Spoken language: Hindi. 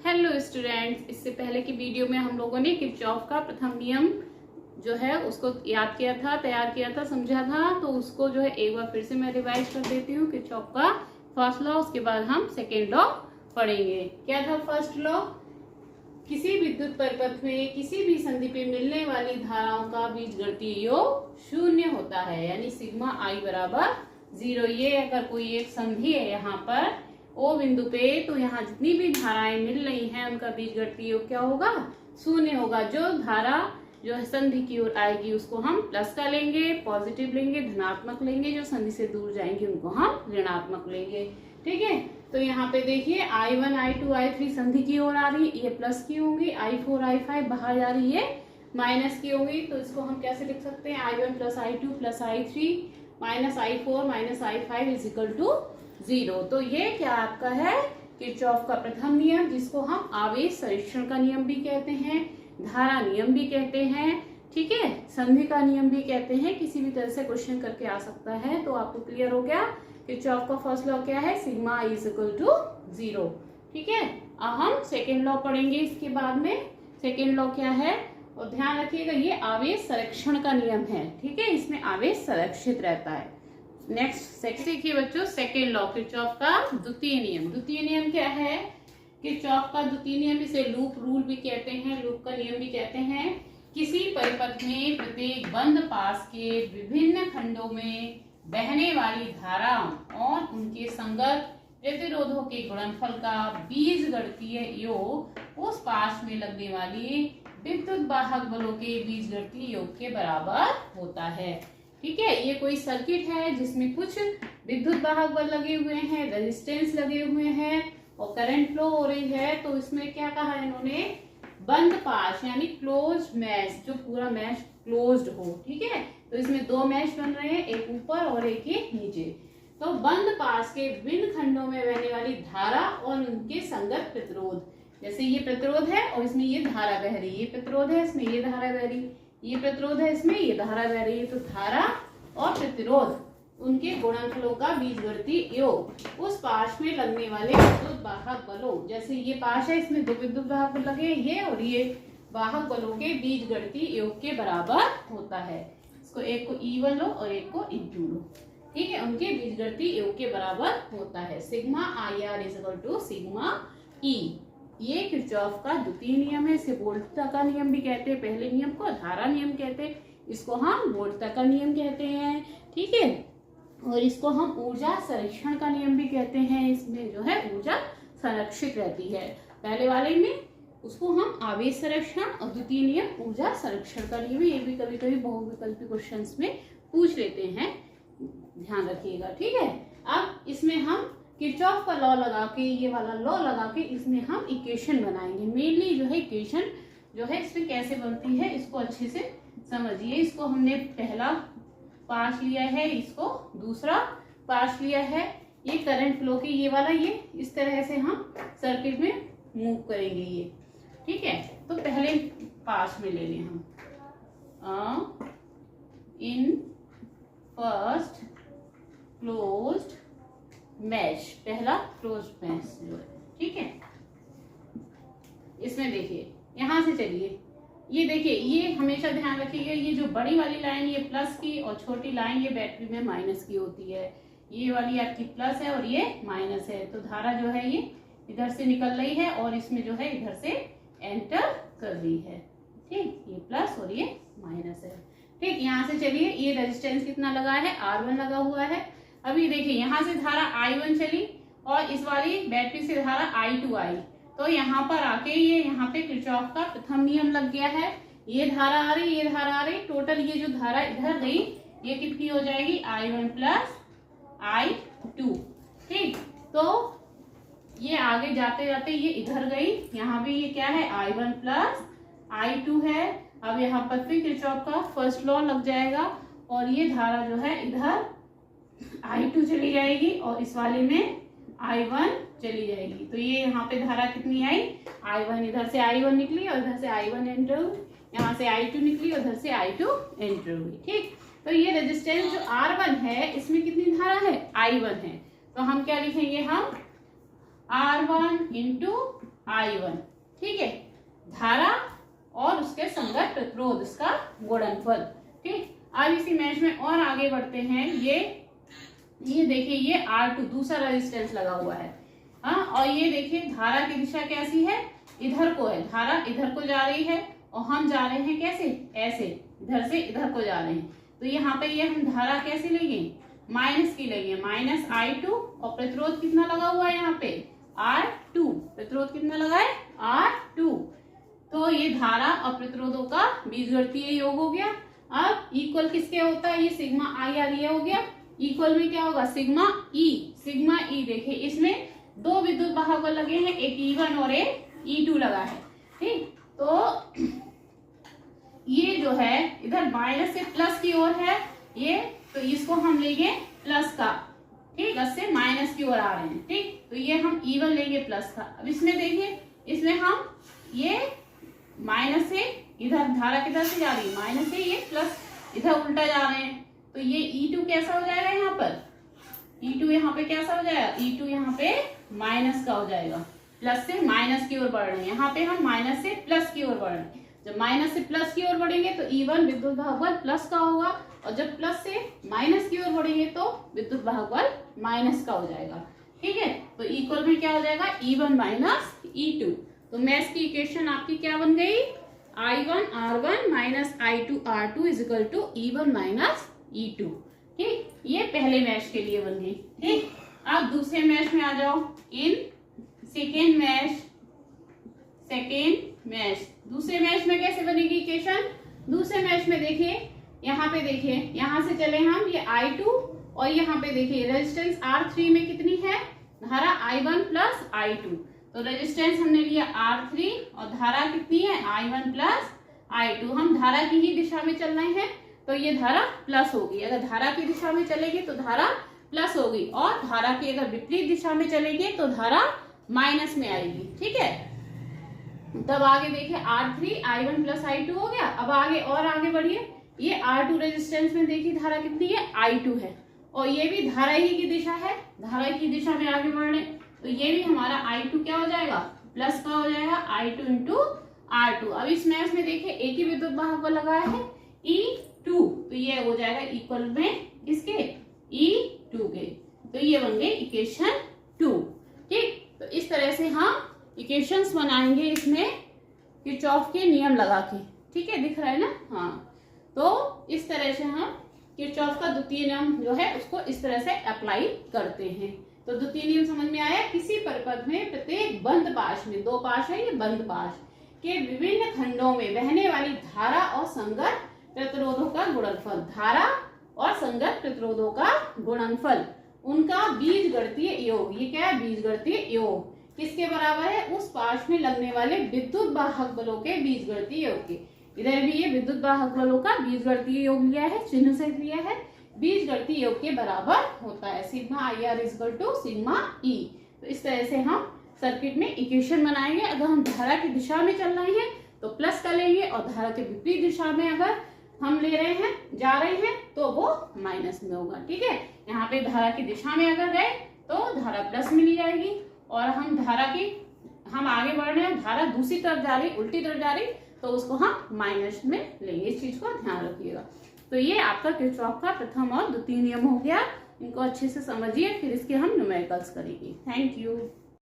हेलो स्टूडेंट्स, इससे पहले की वीडियो में हम लोगों ने किरचॉफ का प्रथम नियम जो है उसको याद किया था, तैयार किया था, समझा था। तो उसको जो है एक बार फिर से मैं रिवाइज कर देती हूँ। किरचॉफ का फर्स्ट लॉ, उसके बाद हम सेकेंड लॉ पढ़ेंगे। क्या था फर्स्ट लॉ? किसी विद्युत परिपथ में किसी भी संधि पे मिलने वाली धाराओं का बीजगणितीय योग शून्य होता है, यानी सिग्मा आई बराबर 0। ये अगर कोई एक संधि है यहाँ पर ओ बिंदु पे, तो यहाँ जितनी भी धाराएं मिल रही हैं उनका बीजगणितीय योग क्या होगा? शून्य होगा। जो धारा जो है संधि की ओर आएगी उसको हम प्लस का लेंगे, पॉजिटिव लेंगे, धनात्मक लेंगे। जो संधि से दूर जाएंगे उनको हम ऋणात्मक लेंगे। ठीक है, तो यहाँ पे देखिए I1, I2, I3 संधि की ओर आ रही, ये प्लस की होंगी। I4, I5 बाहर जा रही है, माइनस की होंगी। तो इसको हम कैसे लिख सकते हैं? I1 plus I2 plus I3 minus I4 minus I5 is equal to 0। तो ये क्या आपका है? किरचॉफ का प्रथम नियम, जिसको हम आवेश संरक्षण का नियम भी कहते हैं, धारा नियम भी कहते हैं, ठीक है, संधि का नियम भी कहते हैं। किसी भी तरह से क्वेश्चन करके आ सकता है। तो आपको क्लियर हो गया किरचॉफ का फर्स्ट लॉ क्या है? Sigma is equal to 0। ठीक है, अब हम सेकेंड लॉ पढ़ेंगे इसके बाद में। सेकेंड लॉ क्या है? और ध्यान रखिएगा, ये आवेश संरक्षण का नियम है। ठीक है, इसमें आवेश संरक्षित रहता है। नेक्स्ट देखिए बच्चों, सेकेंड लॉ किरचॉफ का द्वितीय नियम। द्वितीय नियम क्या है? किरचॉफ का द्वितीय नियम, इसे लूप रूल भी कहते हैं, लूप का नियम भी कहते हैं। किसी परिपथ में प्रत्येक बंद पास के विभिन्न खंडों में बहने वाली धाराओं और उनके संगत प्रतिरोधों के गुणनफल का बीजगणितीय योग उस पास में लगने वाली विद्युत वाहक बलों के बीजगणितीय योग के बराबर होता है। ठीक है, ये कोई सर्किट है जिसमें कुछ विद्युत वाहक बल लगे हुए हैं, रेजिस्टेंस लगे हुए हैं और करंट फ्लो हो रही है। तो इसमें क्या कहा है इन्होंने? बंद पाश यानी क्लोज मैश, जो पूरा मैश क्लोज्ड हो। ठीक है, तो इसमें दो मैश बन रहे हैं, एक ऊपर और एक ही नीचे। तो बंद पाश के विभिन्न खंडों में बहने वाली धारा और उनके संगत प्रतिरोध, जैसे ये प्रतिरोध है और इसमें ये धारा बह रही है, ये प्रतिरोध है इसमें ये धारा बह रही, ये प्रतिरोध है इसमें ये धारा बह रही है। तो धारा और प्रतिरोध उनके गुणनफलों का बीजगणितीय योग उस पाश में लगने वाले विद्युत वाहक बलों, जैसे ये पाश है इसमें दो विद्युत वाहक बल लगे, ये और ये वाहक बलों के बीजगणितीय योग के बराबर होता है। इसको एक को E1 लो और एक को E2 लो। ठीक है, उनके बीजगणितीय योग के बराबर होता है। Sigma IR is equal to sigma E। ये किरचॉफ का द्वितीय नियम है। इसे वोल्टता का नियम भी कहते हैं। पहले नियम को धारा नियम कहते हैं, इसको हम वोल्टता का नियम कहते हैं। ठीक है, और इसको हम ऊर्जा संरक्षण का नियम भी कहते हैं। इसमें जो है ऊर्जा संरक्षित रहती है। पहले वाले में उसको हम आवेश संरक्षण और द्वितीय नियम ऊर्जा संरक्षण का नियम। ये भी कभी कभी बहुविकल्पी क्वेश्चंस में पूछ लेते हैं, ध्यान रखिएगा। ठीक है, अब इसमें हम किरचॉफ का लॉ लगा के, ये वाला लॉ लगा के इसमें हम इक्वेशन बनाएंगे। मेनली जो है इक्वेशन जो है इसमें कैसे बनती है इसको अच्छे से समझिए। इसको हमने पहला पार्ट लिया है, इसको दूसरा पार्ट लिया है। ये करंट फ्लो के ये वाला, ये इस तरह से हम सर्किट में मूव करेंगे ये। ठीक है, तो पहले पार्ट में ले लें हम इन फर्स्ट क्लोज्ड मैश, पहला क्लोज्ड मैश जो है। ठीक है, इसमें देखिए यहां से चलिए, ये देखिए, ये हमेशा ध्यान रखिएगा, ये जो बड़ी वाली लाइन ये प्लस की और छोटी लाइन ये बैटरी में माइनस की होती है। ये वाली आपकी प्लस है और ये माइनस है। तो धारा जो है ये इधर से निकल रही है और इसमें जो है इधर से एंटर कर रही है। ठीक, ये प्लस और ये माइनस है। ठीक, यहाँ से चलिए, ये रेजिस्टेंस कितना लगा है? R1 लगा हुआ है। अभी देखिए यहाँ से धारा I1 चली और इस वाली बैटरी से धारा I2 आई, तो यहाँ पर आके ये यहाँ पे किरचॉफ का प्रथम नियम लग गया है। ये धारा आ रही, ये धारा आ रही, टोटल ये जो धारा इधर गई ये कितनी हो जाएगी? I1 plus I2। ठीक, तो ये आगे जाते जाते ये इधर गई, यहाँ भी ये क्या है? I1 प्लस I2 है। अब यहाँ पर फिर किरचॉफ का फर्स्ट लॉ लग जाएगा और ये धारा जो है इधर I2 चली जाएगी और इस वाले में I1 चली जाएगी। तो ये यहाँ पे धारा कितनी आई? I1, इधर से I1 निकली और इधर से I1 एंटर हुई, यहाँ से I2 निकली और इधर से I2 एंटर हुई। ठीक, तो ये रेजिस्टेंस जो R1 है इसमें कितनी धारा है? I1 है। तो हम क्या लिखेंगे? हम R1 इंटू I1। ठीक है, धारा और उसके संगत प्रतिरोध, इसका गुणनफल। ठीक, अब इसी मैश में और आगे बढ़ते हैं। ये देखिए, ये R2 दूसरा रेजिस्टेंस लगा हुआ है। हाँ, और ये देखिए धारा की दिशा कैसी है, इधर को है, धारा इधर को जा रही है और हम जा रहे हैं कैसे, ऐसे इधर से इधर को जा रहे हैं। तो यहाँ पे ये हम धारा कैसे लेंगे, माइनस की लेंगे, -I2। और प्रतिरोध कितना लगा हुआ है यहाँ पे, R2। प्रतिरोध कितना लगा है, R2। तो ये धारा और प्रतिरोधों का बीजगणितीय योग हो गया। अब इक्वल किसके होता है, ये सिग्मा IR ये हो गया। इक्वल में क्या होगा, सिग्मा ई। देखिए इसमें दो विद्युत वाहक लगे हैं, एक E1 और एक E2 लगा है। ठीक, तो ये जो है इधर माइनस से प्लस की ओर है ये, तो इसको हम लेंगे प्लस का। ठीक, प्लस से माइनस की ओर आ रहे हैं। ठीक, तो ये हम E1 लेंगे प्लस का। अब इसमें देखिए, इसमें हम ये माइनस से इधर, धारा किधर से जा रही है, माइनस से, ये प्लस इधर उल्टा जा रहे हैं। तो ये E2 कैसा हो जाएगा, यहाँ पर E2 यहाँ पे कैसा हो जाएगा, E2 यहाँ पे माइनस का हो जाएगा। प्लस से माइनस की ओर बढ़ रहे हैं, यहाँ पे हम माइनस से प्लस की ओर बढ़ रहे हैं। जब माइनस से प्लस की ओर बढ़ेंगे तो E1 विद्युत वाहक बल प्लस का होगा, और जब प्लस से माइनस की ओर बढ़ेंगे तो विद्युत वाहक बल माइनस का हो जाएगा। ठीक है, तो इक्वल में क्या हो जाएगा, E1 माइनस E2। तो मैश की इक्वेशन आपकी क्या बन गई, I1 R1 minus I2 R2 is equal to E1 minus E2। ठीक, ये पहले मैश के लिए बन गई। ठीक, अब दूसरे मैश में आ जाओ। इन सेकेंड मैश, दूसरे मैश में कैसे बनेगी इक्वेशन, दूसरे मैश में देखिए, यहाँ पे देखिए, यहाँ से चले हम, ये I2 और यहाँ पे देखिए रेजिस्टेंस R3 में कितनी है, धारा I1 प्लस I2। तो रेजिस्टेंस हमने लिया R3 और धारा कितनी है, I1 प्लस I2। हम धारा की ही दिशा में चल रहे हैं तो ये धारा प्लस होगी। अगर धारा की दिशा में चलेगी तो धारा प्लस होगी, और धारा की अगर विपरीत दिशा में चलेगी तो धारा माइनस में आएगी। ठीक है, तब आगे देखिए R3 I1 प्लस I2 हो गया। अब आगे और आगे बढ़िए, ये R2 रेजिस्टेंस में देखिए धारा कितनी है, I2 है, और ये भी धारा ही की दिशा है, धारा की दिशा में आगे बढ़ रहे, तो ये भी हमारा I2 क्या हो जाएगा, प्लस का हो जाएगा, I2 इंटू R2। अब इस मैच में देखिए एक ही विद्युत वाहक को लगाया है E2, तो ये हो जाएगा इक्वल में किसके, E2 के। तो ये बन गई इक्वेशन 2। ठीक, तो इस तरह से हम इक्वेशंस बनाएंगे इसमें किरचॉफ के नियम लगा के। ठीक है, दिख रहा है ना, हाँ। तो इस तरह से हम किरचॉफ का द्वितीय नियम जो है उसको इस तरह से अप्लाई करते हैं। तो द्वितीय नियम समझ में आया, किसी परिपथ में प्रत्येक बंद पाश में, दो पाश है ये बंद पाश के विभिन्न खंडों में बहने वाली धारा और संगत प्रतिरोधों का गुणनफल, धारा और संगत प्रतिरोधों का गुणनफल, उनका बीजगणितीय योग। ये क्या है, बीजगणितीय योग किसके बराबर है, उस पाश में लगने वाले विद्युत वाहक बलों के बीजगणितीय योग के। इधर भी ये विद्युत वाहक बलों का बीजगणितीय योग लिया है, चिन्ह से लिया है, बीजगणितीय योग के बराबर होता है, sigma IR equal to sigma E। तो इस तरह से हम सर्किट में इक्वेशन बनाएंगे। अगर हम धारा की दिशा में चल रहे हैं तो प्लस का लेंगे, और धारा के विपरीत दिशा में अगर हम ले रहे हैं, जा रहे हैं, तो वो माइनस में होगा। ठीक है, यहाँ पे धारा की दिशा में अगर गए तो धारा प्लस में ली जाएगी, और हम आगे बढ़ रहे हैं, धारा दूसरी तरफ जा रही, उल्टी तरफ जा रही, तो उसको हम माइनस में लेंगे। इस चीज को ध्यान रखिएगा। तो ये आपका किरचॉफ का प्रथम और द्वितीय नियम हो गया। इनको अच्छे से समझिए, फिर इसके हम न्यूमेरिकल्स करेंगे। Thank you.